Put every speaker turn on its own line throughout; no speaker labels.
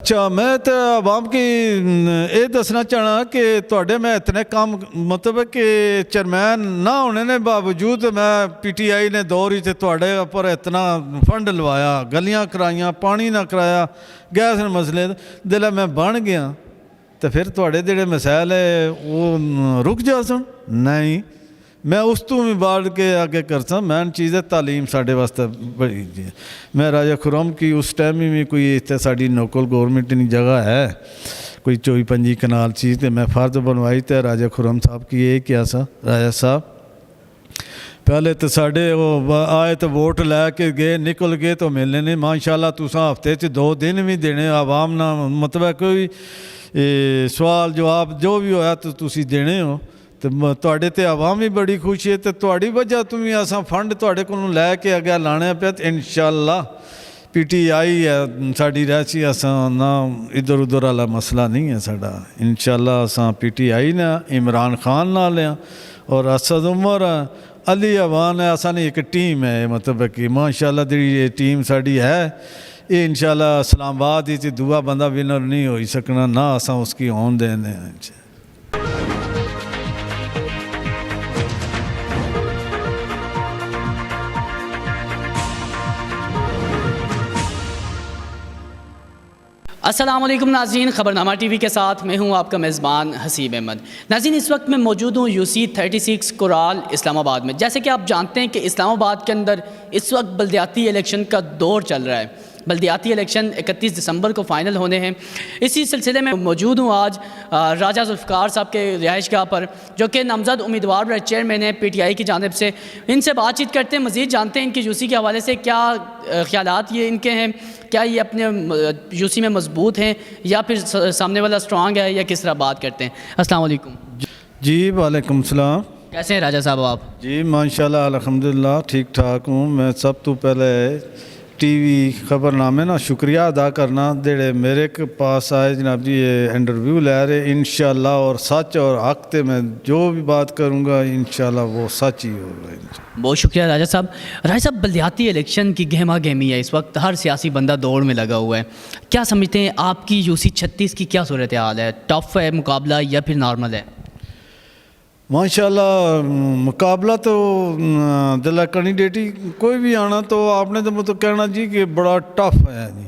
अच्छा मैं तो आवाम की ये दसना चाहना कि थोड़े मैं इतने काम मतलब कि चेयरमैन ना होने ने बावजूद मैं PTI ने दौर ही थोड़े उपर इतना फंड लवाया, गलियां कराइया, पानी ना कराया, गैस मसले दिल मैं बन गया तो फिर थोड़े जेडे मसैल है वो रुक जा सन नहीं। मैं उस तू भी बढ़ के आगे कर सा मैन चीज़ है तालीम साढ़े वास्ते बड़ी जी। मैं राजा खुरम की उस टाइम ही कोई इतने साड़ी लोकल गौरमेंट की जगह है कोई 24-25 कनाल चीज़ तो मैं फर्ज बनवाई तो राजा खुरम साहब की ये क्या सा राजा साहब पहले तो साढ़े वो आए तो वोट लैके गए निकल गए तो मिलने नहीं माशाल्लाह तुसा हफ्ते 2 दिन भी देने आवाम ना मतलब कोई सवाल जवाब जो भी होया तो तुसी देने हो तो तुहाडे ते आवाम भी बड़ी खुश है तो तुहाडी वजह तो भी असां फंड तुहाडे कोलों लैके अगे लाने पे इंशाअल्लाह PTI है साड़ी रहसी असां ना इधर उधर वाला मसला नहीं है साडा इंशाअल्लाह असां PTI ने इमरान खान नाल हैं और असद उमर अली अवान है असां एक टीम है मतलब कि माशाअल्लाह दी ये टीम साड़ी है ये इंशाअल्लाह इस्लामाबाद ही दूआ बंदा विनर नहीं हो सकना ना असां उसकी होन देने हैं।
अस्सलाम वालेकुम नाज़रीन, ख़बरनामा TV के साथ मैं हूं आपका मेज़बान हसीब अहमद। नाज़रीन इस वक्त मैं मौजूद हूं UC 36 कोराल इस्लामाबाद में। जैसे कि आप जानते हैं कि इस्लामाबाद के अंदर इस वक्त बल्दियाती इलेक्शन का दौर चल रहा है। बल्दियाती इलेक्शन 31 दिसंबर को फ़ाइनल होने हैं। इसी सिलसिले में मौजूद हूँ आज राजा जुल्फ़िकार साहब के रिहाइशगाह पर जो कि नामज़द उम्मीदवार चेयरमैन है PTI की जानिब से। इनसे बातचीत करते हैं, मज़ीद जानते हैं इनकी UC के हवाले से क्या ख़यालात ये इनके हैं, क्या ये अपने UC में मजबूत हैं या फिर सामने वाला स्ट्रॉन्ग है या किस तरह बात करते हैं। अस्सलाम वालेकुम।
जी वालेकुम सलाम।
कैसे हैं राजा साहब आप? जी
माशाल्लाह अल्हम्दुलिल्लाह ठीक ठाक हूँ। मैं सब तो पहले TV खबरनामे ना शुक्रिया अदा करना जेड़े मेरे के पास आए जनाब जी ये इंटरव्यू ले रहे इंशाल्लाह और सच और हक ते मैं जो भी बात करूँगा इंशाल्लाह वो सच ही होगा।
बहुत शुक्रिया राजा साहब। राजा साहब बल्दियाती इलेक्शन की गहमा गहमी है, इस वक्त हर सियासी बंदा दौड़ में लगा हुआ है। क्या समझते हैं आपकी UC 36 की क्या सूरत हाल है? टफ है मुकाबला या फिर नॉर्मल है?
माशाल्लाह मुकाबला तो दिला कैंडिडेट ही कोई भी आना तो आपने तो मतलब कहना जी कि बड़ा टफ है जी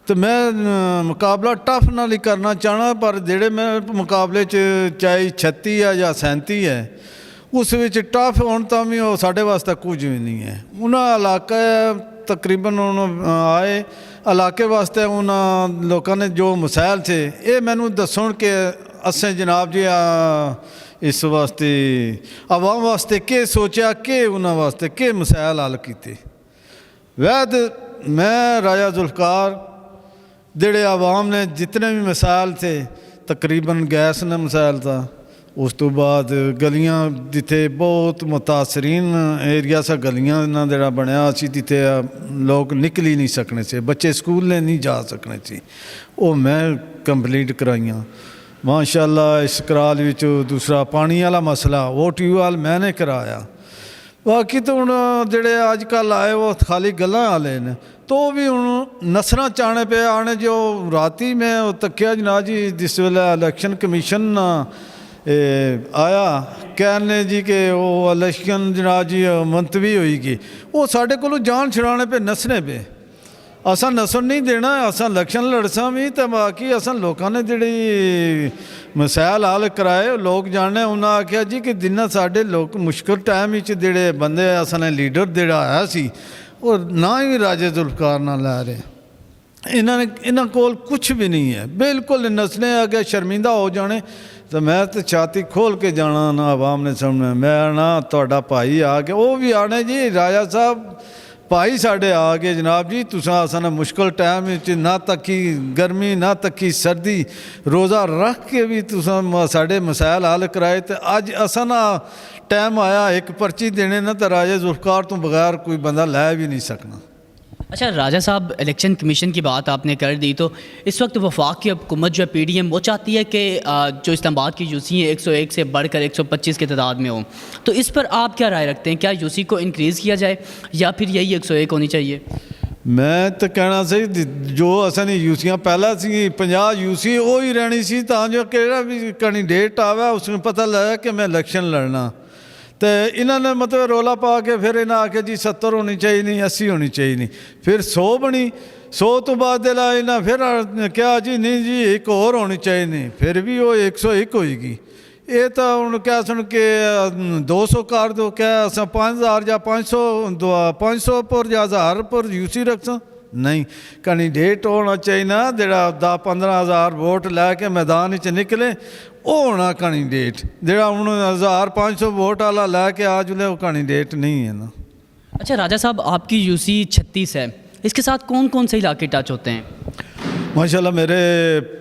तो मैं मुकाबला टफ नाल ही करना चाहना पर जेड़े मैं मुकाबले चाहे 36 है या 37 है उस विच टफ होने तो भी वो साढ़े वास्ते कुछ भी नहीं है। उन्हें इलाका तकरीबन आए इलाके वास्ते उन्होंने लोगों ने जो मसाइल थे ये मैनू दसन के असें जनाब जी इस वास्ते आवाम वास्ते के सोचा कि उन्होंने वास्ते के मसाइल हल किए। वैद मैं राजा जुल्फ़िकार जेड़े आवाम ने जितने भी मसाइल थे तकरीबन गैस ने मसाइल था उस तो बाद गलियां जिथे बहुत मुतासरीन एरिया सा गलियां ना जरा बनया सी जिथे लोग निकल ही नहीं सकने से बच्चे स्कूल ने नहीं जा सकने सी वो मैं कंप्लीट कराइया माशाल्लाह। इस कराल विच दूसरा पानी वाला मसला वो ट्यूबवैल मैंने कराया। बाकी तो हुण जेड़े अजकल आए वो खाली गल्लां वाले ने तो भी हुण नसना चाहने पे आने जो राती मैं तक्या जनाब जी जिस वेले इलेक्शन कमीशन आया कहने जी कि वो इलेक्शन जनाब जी मुलतवी होएगी वो साढ़े कोलों जान छुड़ाने पे नसने पे असा नसन नहीं देना असा इलेक्शन लड़सा भी तो बाकी असा लोगों ने जिहड़ी मसाइल हल कराए लोग जाने उन्हें आख्या जी कि जिन्ना साढ़े लोग मुश्किल टाइम जेड़े बंदे असा लीडर जेड़ा आया सी और ना ही राजे जुल्फ़िकार ना लै रहे इन्होंने कोल कुछ भी नहीं है बिल्कुल नसने अगे शर्मिंदा हो जाने तो मैं तो छाती खोल के जाना ना आवाम ने सामने मैं ना तुहाडा भाई आ गया वो भी आने जी राजा साहब भाई साढ़े आ गए जनाब जी तुसा असां मुश्किल टाइम ना तकी गर्मी ना तकी सर्दी रोज़ा रख के भी तुसा साढ़े मसाइल हल कराए तो अज असा ना टाइम आया एक पर्ची देने ना तो राजा जुल्फ़िकार तो बगैर कोई बंदा लै भी नहीं सकना।
अच्छा राजा साहब इलेक्शन कमीशन की बात आपने कर दी तो इस वक्त वफाक की हुकूमत जो है PDM वो चाहती है कि जो इस्लामाबाद की UC है 101 से बढ़कर 125 की तादाद में हो तो इस पर आप क्या राय रखते हैं? क्या UC को इंक्रीज़ किया जाए या फिर यही 101 होनी चाहिए?
ਮੈਂ ਤਾਂ ਕਹਿਣਾ ਸੀ ਜੋ ਅਸਾਂ ਦੀ ਯੂਸੀਆਂ ਪਹਿਲਾਂ ਸੀ 50 ਯੂਸੀ ਉਹ ਹੀ ਰਹਿਣੀ ਸੀ ਤਾਂ ਜੋ ਕਿਹੜਾ ਵੀ ਕੈਂਡੀਡੇਟ ਆਵੇ ਉਸ ਨੂੰ ਪਤਾ ਲੱਗਾ ਕਿ ਮੈਂ ਇਲੈਕਸ਼ਨ ਲੜਨਾ। ਤੇ ਇਹਨਾਂ ਨੇ ਮਤਲਬ ਰੌਲਾ ਪਾ ਕੇ ਫਿਰ ਇਹਨਾਂ ਆਖਿਆ ਜੀ 70 ਹੋਣੀ ਚਾਹੀਦੀ 80 ਹੋਣੀ ਚਾਹੀਦੀ, ਫਿਰ 100 ਬਣੀ। 100 ਤੋਂ ਬਾਅਦ ਦੇ ਲਾ ਇਹਨਾਂ ਫਿਰ ਕਿਹਾ ਜੀ ਨਹੀਂ ਜੀ ਇੱਕ ਹੋਰ ਹੋਣੀ ਚਾਹੀਦੀ, ਫਿਰ ਵੀ ਉਹ 101 ਹੋਏਗੀ। ਇਹ ਤਾਂ ਹੁਣ ਕਹਿ ਸੁਣ ਕੇ 200 ਕਰ ਦੋ, ਕਹਿ ਅਸਾਂ 5000 ਜਾਂ 500 पर ਜਾਂ 1000 पर यूसी रखसा नहीं। कैंडीडेट होना चाहिए ਜਿਹੜਾ 10-15 ਵੋਟ ਲੈ ਕੇ ਮੈਦਾਨ ਵਿੱਚ ਨਿਕਲੇ, ਉਹ ਹੋਣਾ कैंडीडेट। ਜਿਹੜਾ ਹੁਣ 1500 ਵੋਟ ਵਾਲਾ ਲੈ ਕੇ ਆ ਜੁਲੇ ਉਹ कैंडीडेट नहीं है ना।
अच्छा राजा साहब, आपकी यूसी 36 है, इसके साथ कौन कौन से इलाके टच होते हैं?
माशाल्लाह मेरे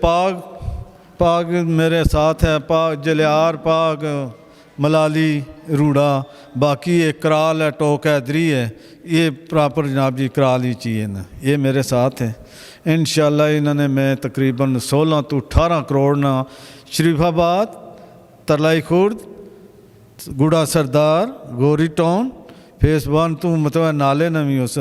पाग मेरे साथ है, पाग जलियार, पाग मलाली, रूड़ा, बाकी एक कराल है, टोक है, दरी है, ये प्रॉपर जनाब जी कराल ही चाहिए ना, ये मेरे साथ है। इंशाल्लाह इन्होंने मैं तकरीबन 16 तो 18 करोड़ ना शरीफाबाद, तरलाई खुर्द, गुड़ा सरदार, गोरी टाउन फेस 1 तो मतलब नाले ने भी उस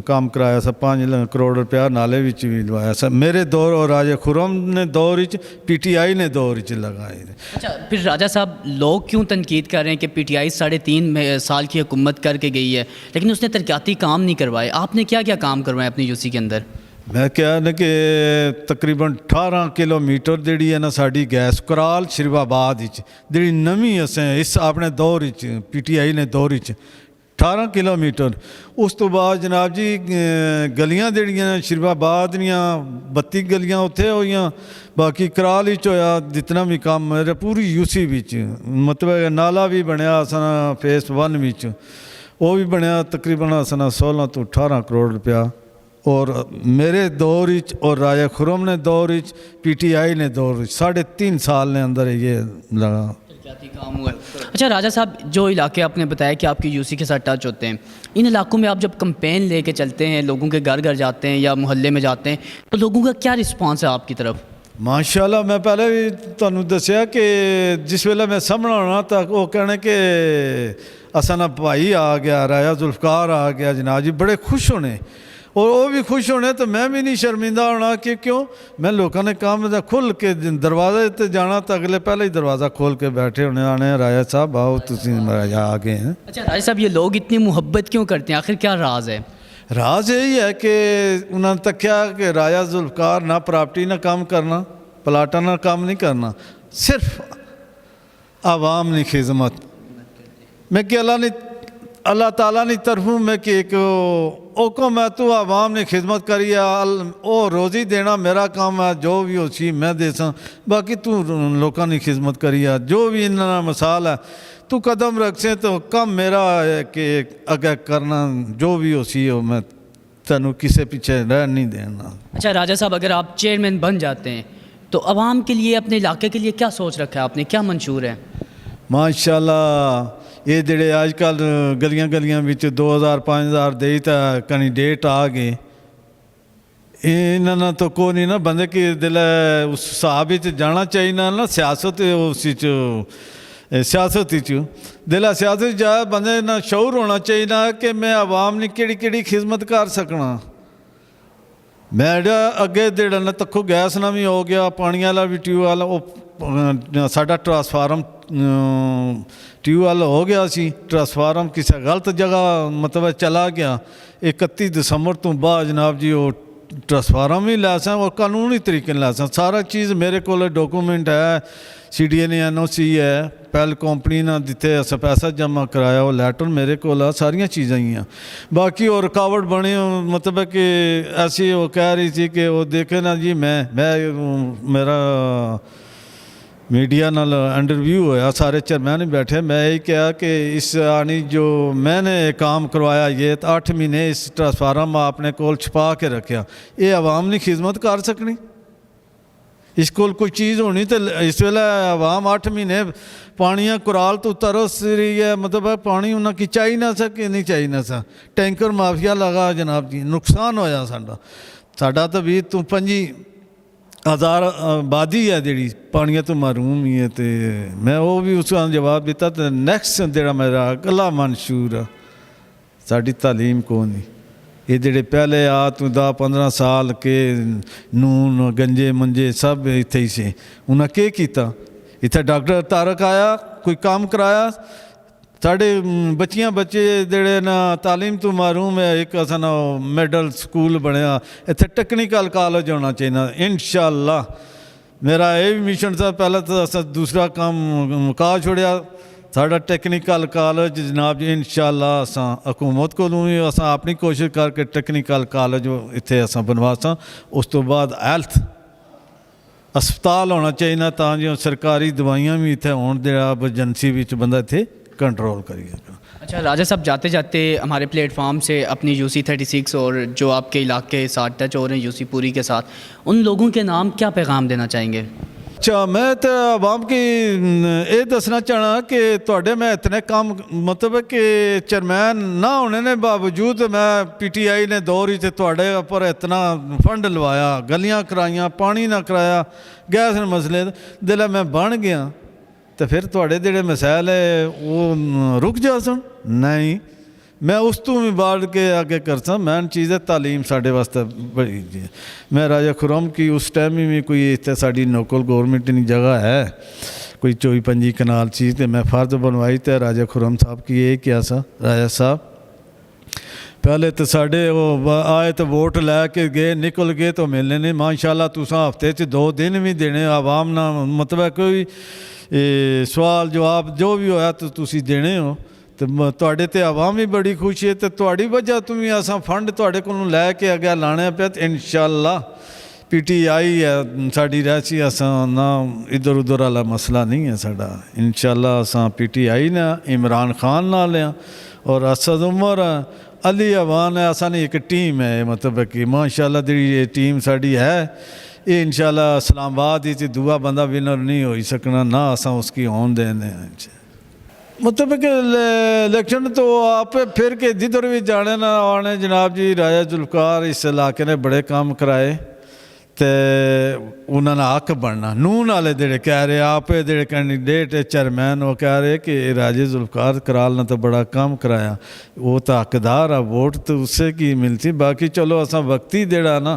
काम कराया सा। 5 करोड़ रुपया नाले विच भी लवाया सा मेरे दौर और राजा खुरम ने दौर PTI ने दौर लगाए।
अच्छा, फिर राजा साहब लोग क्यों तनकीद कर रहे हैं कि PTI 3.5 साल की हुकूमत करके गई है लेकिन उसने तरक्याती काम नहीं करवाए? आपने क्या क्या काम करवाए अपनी यूसी के अंदर?
मैं क्या ना कि तकरीबन 18 किलोमीटर जी है ना साड़ी गैस कराल शरीफाबाद जी नवी असें इस अपने दौर PTI ने दौर 18 किलोमीटर। उस तो बाद जनाब जी गलियां जड़ियां शरीफाबाद दियां 32 गलियां उत्थे होईयां, बाकी कराल विच होया जितना भी काम मेरे पूरी यूसी विच मतलब नाला भी बनया असां फेस 1 विच, वो भी बनया तकरीबन असां 16 तो 18 करोड़ रुपया। और मेरे दौर विच और राजा खुरम ने दौर विच PTI ने दौर विच 3.5 साल ने अंदर ये लगा
काम हुआ। अच्छा राजा साहब, जो इलाके आपने बताया कि आपकी यूसी के साथ टच होते हैं, इन इलाकों में आप जब कैंपेन लेके चलते हैं, लोगों के घर घर जाते हैं या मोहल्ले में जाते हैं, तो लोगों का क्या रिस्पांस है आपकी तरफ?
माशाल्लाह मैं पहले भी तुहानू दसिया कि जिस वेले मैं सामने आना तक वो कहने कि असा ना भाई आ गया, राजा जुल्फकार आ गया जनाब जी, बड़े खुश होने और वो भी खुश होने तो मैं भी नहीं शर्मिंदा होना कि क्यों मैं लोगों ने काम खुल के दरवाजे ते जाना तो अगले पहले ही दरवाज़ा खोल के बैठे होने आने राजा साहब आओ तुम राजा आ गए हैं।
अच्छा राजा साहब, ये लोग इतनी मोहब्बत क्यों करते हैं, आखिर क्या राज है?
राज यही है कि उन्होंने तक्या कि राजा जुल्फकार ना प्रॉपर्टी ना काम करना, प्लाटा ना काम नहीं करना, सिर्फ आवाम की खिदमत। मैं कि अल्लाह ताला ने तरफों में कि एक ओको मैं तू आवाम ने खिदमत करी है, ओ रोज़ी देना मेरा काम है, जो भी उसी मैं दे सा, बाकी तू लोगों ने खिदमत करी है, जो भी इन्ना मसाल है तू कदम रख से तो कम मेरा है कि अगर करना जो भी उसी हो, मैं तेनू किसी पीछे रह नहीं देना।
अच्छा राजा साहब, अगर आप चेयरमैन बन जाते हैं तो आवाम के लिए, अपने इलाके के लिए क्या सोच रखा है आपने, क्या मंशूर है?
माशाल्लाह ये जेडे अजकल गलियां गलियां विच 2000-5000 दे कैंडीडेट आ गए, इन्होंने तो कोई नहीं ना बंदे कि दिल उस हिसाब जाना चाहिए ना सियासत उस सियासत दिल सियासत जाए बंदे ना शऊर होना चाहिए ना कि मैं आवाम ने केड़ी खिदमत कर सकना। मैं अगे जेड़ा ना तक्खो गैस ना भी हो गया, पानी वाला भी ट्यूबवैल वो साडा ट्रांसफार्म ट्यूबवैल हो गया सी, ट्रांसफार्म किसी गलत जगह मतलब चला गया। 31 दिसंबर तो बाद जनाब जी वो ट्रांसफार्म भी लै सा और कानूनी तरीके लै सा, सारा चीज़ मेरे को डॉक्यूमेंट है, CDA ने NOC है, पैल कंपनी ने जिते अस पैसा जमा कराया वो लैटर मेरे को सारिया चीज़ां ही हैं। बाकी और रुकावट बनी मतलब कि ऐसी वो कह रही थी कि वो देखे ना जी मैं मेरा मीडिया नाल इंटरव्यू होया, सारे चेयरमैन बैठे, मैं यही कहा कि इस आनी जो मैंने काम करवाया ये 8 महीने इस ट्रांसफार्म आपने कोल छुपा के रखा, ये आवाम ने खिदमत कर सकनी, इस कोल कोई चीज़ होनी तो इस वेले आवाम 8 महीने पानिया कुराल तो तरस रही है, मतलब पानी उन्हें की चाहिए ना सा कि नहीं चाहिए ना सा, टैंकर माफिया लगा जनाब जी, नुकसान होया साडा तो 20 तो 25,000 आबादी है जी पानिया तो महरूम ही है। तो मैं वो भी उसका जवाब दिता तो नैक्सट जो मेरा अगला मंशूर है साड़ी तालीम को नहीं, ये जेडे पहले आ तू 10-15 साल के नून गंजे मंजे सब इत्थे ही से उन्हें के कीता इत्थे डॉक्टर तारक आया कोई काम कराया साढ़े बच्चियां बच्चे जेडे ना तालीम तो महरूम है एक असन मेडल स्कूल बनया इत्थे टेक्निकल कॉलेज होना चाहिए इंशाअल्लाह मेरा ये भी मिशन था पहले तो अस दूसरा काम मुका छोड़िया साढ़ा टेक्निकल कॉलेज जनाब जी इंशाअल्लाह असां हुकूमत को भी असां अपनी कोशिश करके टेक्निकल कॉलेज इत्थे असां बनवासां उस तो बाद हेल्थ अस्पताल होना चाहिए ताकि सरकारी दवाइयां भी इत्थे होण जेड़ा एमरजेंसी विच बंदा इत्थे कंट्रोल करिए।
अच्छा राजा साहब जाते जाते हमारे प्लेटफॉर्म से अपनी UC 36 और जो आपके इलाके के साथ टच हो रहे हैं UC पूरी के साथ उन लोगों के नाम क्या पैगाम देना चाहेंगे?
अच्छा मैं तो आवाम की ये दसना चाहना कि थोड़े मैं इतने काम मतलब कि चेयरमैन ना होने ने बावजूद मैं PTI ने दौर ही थोड़े पर इतना फंड लवाया गलियां कराइया पानी ना कराया गैस ने मसले दिल मैं बन गया तो फिर थोड़े जेडे मसैल है वो रुक जा सन नहीं मैं उस तो भी बढ़ के आगे करसा मैन चीज़ है तालीम साढ़े वास्ते बड़ी जी मैं राजा खुरम की उस टाइम भी कोई इतने साड़ी लोकल गौरमेंट की जगह है कोई 24-25 कनाल चीज़ तो मैं फर्ज बनवाई तो राजा खुरम साहब की ये क्या सा राजा साहब पहले तो साढ़े वो आए तो वोट लैके गए निकल गए तो मिलने नहीं माशाल्लाह तुसा हफ्ते 2 दिन भी देने आवाम ना मतलब कोई सवाल जवाब जो भी होया तो तुसी देने हो तो तुहाडे ते आवाम भी बड़ी खुश है तो तुहाडी वजह तो भी असां फंड तुहाडे कोलों लैके अगे लाने पे इंशाअल्लाह PTI है साड़ी रहसी असां ना इधर उधर वाला मसला नहीं है साडा इंशाअल्लाह असां PTI ना इमरान खान नाल हैं और असद उमर अली अवान है असां एक टीम है मतलब कि माशाअल्लाह दी ये टीम साड़ी है ये इंशाअल्लाह इस्लामाबाद ही दूआ बंदा विनर नहीं हो सकना ना असां उसकी होन देने मतलब कि इलेक्शन तो आप फिर के जिधर भी जाने ना आने जनाब जी राजा जुल्फकार इस इलाके ने बड़े काम कराए तो उन्होंने हक बनना नून वाले जेडे कह रहे आप जेडे कैंडीडेट चेयरमैन वो कह रहे कि राजे जुल्फकार कराल ने तो बड़ा काम कराया वो तो हकदार है वोट तो उससे की मिलती बाकी चलो असा वक्ती जेड़ा ना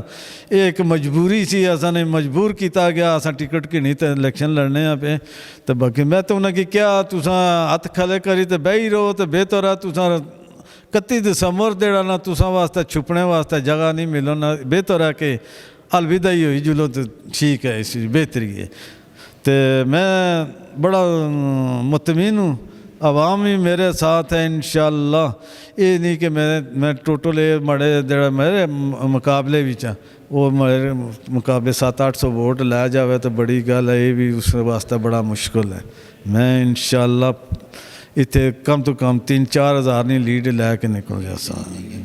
ये एक मजबूरी सी असा ने मजबूर किया गया असा टिकट की नहीं तो इलेक्शन लड़ने पे तो बाकी मैं तो उन्हें क्या तुसा हथ खले करी तो बही रहो तो बेहतर है तुसा 31 दिसंबर जेड़ा ना तुसा वास्ते छुपने वास्ते जगह नहीं मिलो ना बेहतर है कि अलविदा ही हुई जुलो तो ठीक है इस बेहतरी है तो मैं बड़ा मुतमिन हूँ आवाम भी मेरे साथ है इंशाअल्लाह ये नहीं कि मैं टोटल ये मड़े जरा मेरे मुकाबले भी वो मेरे मुकाबले 700-800 वोट लै जाए तो बड़ी गल है ये भी उस वास्ते बड़ा मुश्किल है मैं इंशाअल्लाह इतने कम तो कम 3-4 हज़ार नहीं लीड लैके निकल गया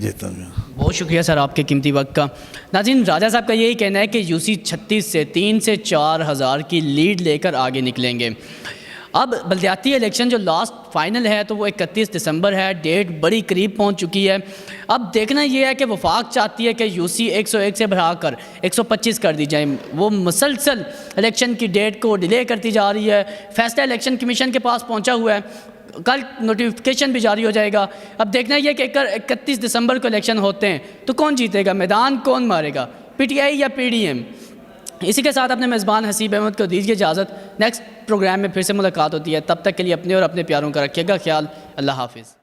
जीता गया।
बहुत शुक्रिया सर आपके कीमती वक्त का। नाज़रीन राजा साहब का यही कहना है कि UC 36 से 3 से 4 हज़ार की लीड लेकर आगे निकलेंगे। अब बलदियाती इलेक्शन जो लास्ट फाइनल है तो वो 31 दिसंबर है डेट बड़ी करीब पहुंच चुकी है। अब देखना ये है कि वफाक चाहती है कि UC 101 से बढ़ाकर 125 कर दी जाए वो मुसलसल इलेक्शन की डेट को डिले करती जा रही है। फैसला इलेक्शन कमीशन के पास पहुँचा हुआ है कल नोटिफिकेशन भी जारी हो जाएगा। अब देखना यह कि 31 दिसंबर को इलेक्शन होते हैं तो कौन जीतेगा मैदान कौन मारेगा PTI या PDM। इसी के साथ अपने मेज़बान हसीब अहमद को दीजिए इजाज़त। नेक्स्ट प्रोग्राम में फिर से मुलाकात होती है तब तक के लिए अपने और अपने प्यारों का रखिएगा ख्याल। अल्लाह हाफिज़।